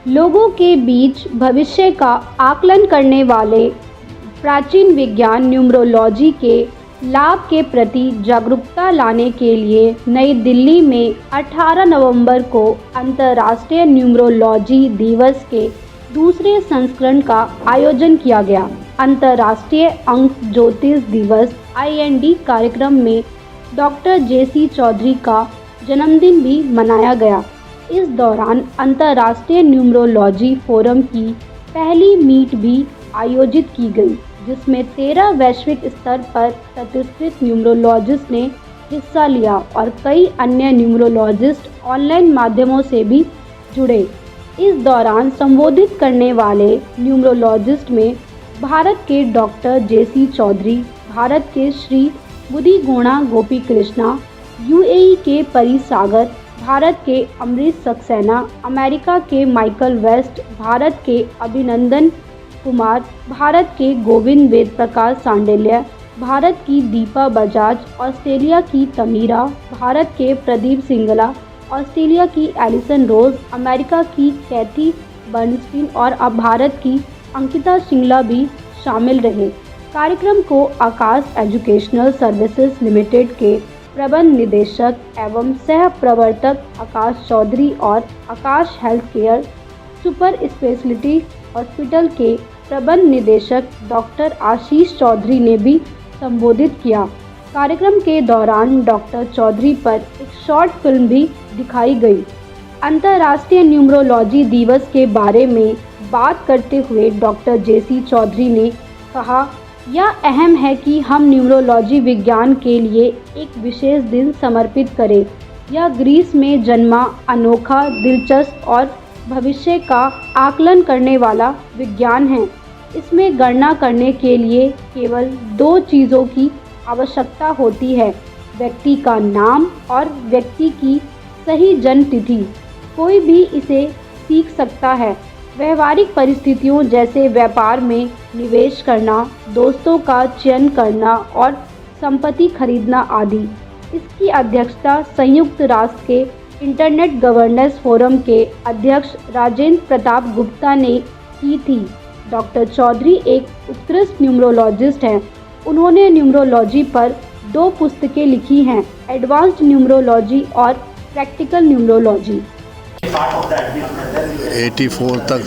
लोगों के बीच भविष्य का आकलन करने वाले प्राचीन विज्ञान न्यूमरोलॉजी के लाभ के प्रति जागरूकता लाने के लिए नई दिल्ली में 18 नवंबर को अंतर्राष्ट्रीय न्यूमरोलॉजी दिवस के दूसरे संस्करण का आयोजन किया गया। अंतर्राष्ट्रीय अंक ज्योतिष दिवस IND कार्यक्रम में डॉक्टर JC चौधरी का जन्मदिन भी मनाया गया। इस दौरान अंतर्राष्ट्रीय न्यूमरोलॉजी फोरम की पहली मीट भी आयोजित की गई, जिसमें 13 वैश्विक स्तर पर प्रतिष्ठित न्यूमरोलॉजिस्ट ने हिस्सा लिया और कई अन्य न्यूमरोलॉजिस्ट ऑनलाइन माध्यमों से भी जुड़े। इस दौरान संबोधित करने वाले न्यूमरोलॉजिस्ट में भारत के डॉक्टर JC चौधरी, भारत के श्री बुद्धीगोणा गोपी कृष्णा, UAE के परी सागर, भारत के अमरीश सक्सेना, अमेरिका के माइकल वेस्ट, भारत के अभिनंदन कुमार, भारत के गोविंद वेद प्रकाश सांडिल्य, भारत की दीपा बजाज, ऑस्ट्रेलिया की तमीरा, भारत के प्रदीप सिंगला, ऑस्ट्रेलिया की एलिसन रोज, अमेरिका की कैथी बर्नस्टीन और अब भारत की अंकिता सिंगला भी शामिल रहे। कार्यक्रम को आकाश एजुकेशनल सर्विसेज लिमिटेड के प्रबंध निदेशक एवं सह प्रवर्तक आकाश चौधरी और Akash health care super speciality hospital के प्रबंध निदेशक डॉक्टर आशीष चौधरी ने भी संबोधित किया। कार्यक्रम के दौरान डॉक्टर चौधरी पर एक शॉर्ट फिल्म भी दिखाई गई। अंतर्राष्ट्रीय न्यूमरोलॉजी दिवस के बारे में बात करते हुए डॉक्टर JC चौधरी ने कहा, यह अहम है कि हम न्यूमरोलॉजी विज्ञान के लिए एक विशेष दिन समर्पित करें। यह ग्रीस में जन्मा अनोखा, दिलचस्प और भविष्य का आकलन करने वाला विज्ञान है। इसमें गणना करने के लिए केवल 2 चीज़ों की आवश्यकता होती है, व्यक्ति का नाम और व्यक्ति की सही जन्म तिथि। कोई भी इसे सीख सकता है। व्यवहारिक परिस्थितियों जैसे व्यापार में निवेश करना, दोस्तों का चयन करना और संपत्ति खरीदना आदि। इसकी अध्यक्षता संयुक्त राष्ट्र के इंटरनेट गवर्नेंस फोरम के अध्यक्ष राजेंद्र प्रताप गुप्ता ने की थी। डॉक्टर चौधरी एक उत्कृष्ट न्यूमरोलॉजिस्ट हैं। उन्होंने न्यूमरोलॉजी पर 2 पुस्तकें लिखी हैं, एडवांस्ड न्यूमरोलॉजी और प्रैक्टिकल न्यूमरोलॉजी। 84 तक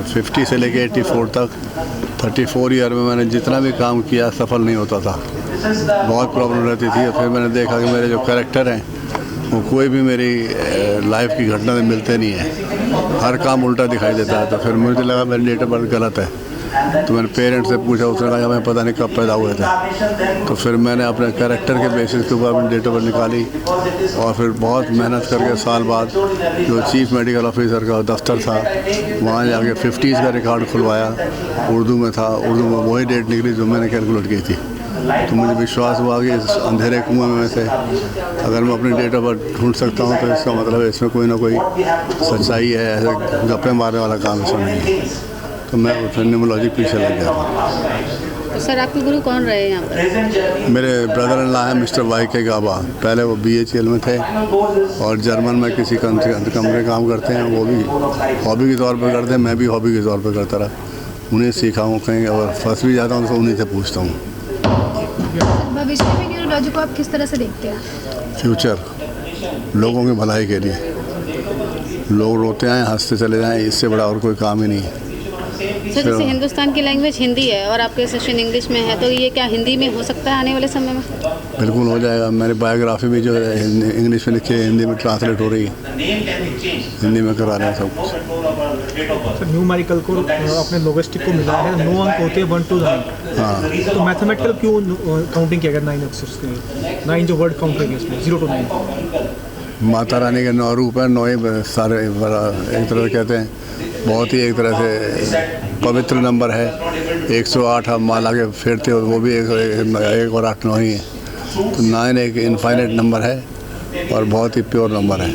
50 से लेके 84 तक 34 ईयर में मैंने जितना भी काम किया सफल नहीं होता था। बहुत प्रॉब्लम रहती थी। और फिर मैंने देखा कि मेरे जो कैरेक्टर हैं वो कोई भी मेरी लाइफ की घटना में मिलते नहीं है, हर काम उल्टा दिखाई देता है। तो फिर मुझे लगा मेरी डेट ऑफ बर्थ गलत है। तो मैंने पेरेंट्स से पूछा, उसने कहा मैं पता नहीं कब पैदा हुए थे। तो फिर मैंने अपने कैरेक्टर के बेसिस के ऊपर अपनी डेट ऑफ बर्थ निकाली और फिर बहुत मेहनत करके साल बाद जो चीफ मेडिकल ऑफिसर का दफ्तर था वहाँ जाके 50s का रिकॉर्ड खुलवाया। उर्दू में था, उर्दू में वही डेट निकली जो मैंने कैलकुलेट की थी। तो मुझे विश्वास हुआ कि इस अंधेरे कुएं में से अगर मैं अपनी डेट ऑफ बर्थ ढूंढ सकता हूँ तो इसका मतलब है इसमें कोई ना कोई सच्चाई है, ऐसे गप्पे मारने वाला काम इसमें नहीं है। तो मैं फिर न्यूमरोलॉजी पीछे लग गया था। तो सर आपके गुरु कौन रहे हैं यहाँ पर? मेरे ब्रदर इन लॉ हैं मिस्टर YK गाबा। पहले वो BHL में थे और जर्मन में किसी कंपनी काम करते हैं। वो भी हॉबी के तौर पर करते हैं, मैं भी हॉबी के तौर पर करता रहा। उन्हें सीखा हूँ, कहीं अगर फंस भी जाता हूँ तो उन्हीं से पूछता हूँ। भविष्य में न्यूमरोलॉजी को आप किस तरह से देखते हैं? फ्यूचर, लोगों की भलाई के लिए। लोग रोते आएँ हंसते चले जाएँ, इससे बड़ा और कोई काम ही नहीं है। सर जैसे हिंदुस्तान की लैंग्वेज हिंदी है और आपके सेशन इंग्लिश में है, तो ये क्या हिंदी में हो सकता है आने वाले समय में? बिल्कुल हो जाएगा। मेरी बायोग्राफी भी जो है इंग्लिश में लिखी है, हिंदी में ट्रांसलेट हो रही है, हिंदी में करा रहे हैं सब कुछ। सर न्यूमेरिकल को अपने लोगिस्टिक को मिला है, 9 अंक होते हैं 1 to 9। हाँ, तो मैथमेटिकल क्यों काउंटिंग किया गया 9 अक्षर के लिए? 9 जो वर्ड काउंट करेंगे उसमें 0 to 9। माता रानी के 9 रूप है, 9 ही सारे एक तरह कहते हैं, बहुत ही एक तरह से पवित्र नंबर है। 108 हम माला के फेरते हो वो भी 1 और 8 9 ही है। तो 9 एक इनफाइनाइट नंबर है और बहुत ही प्योर नंबर है।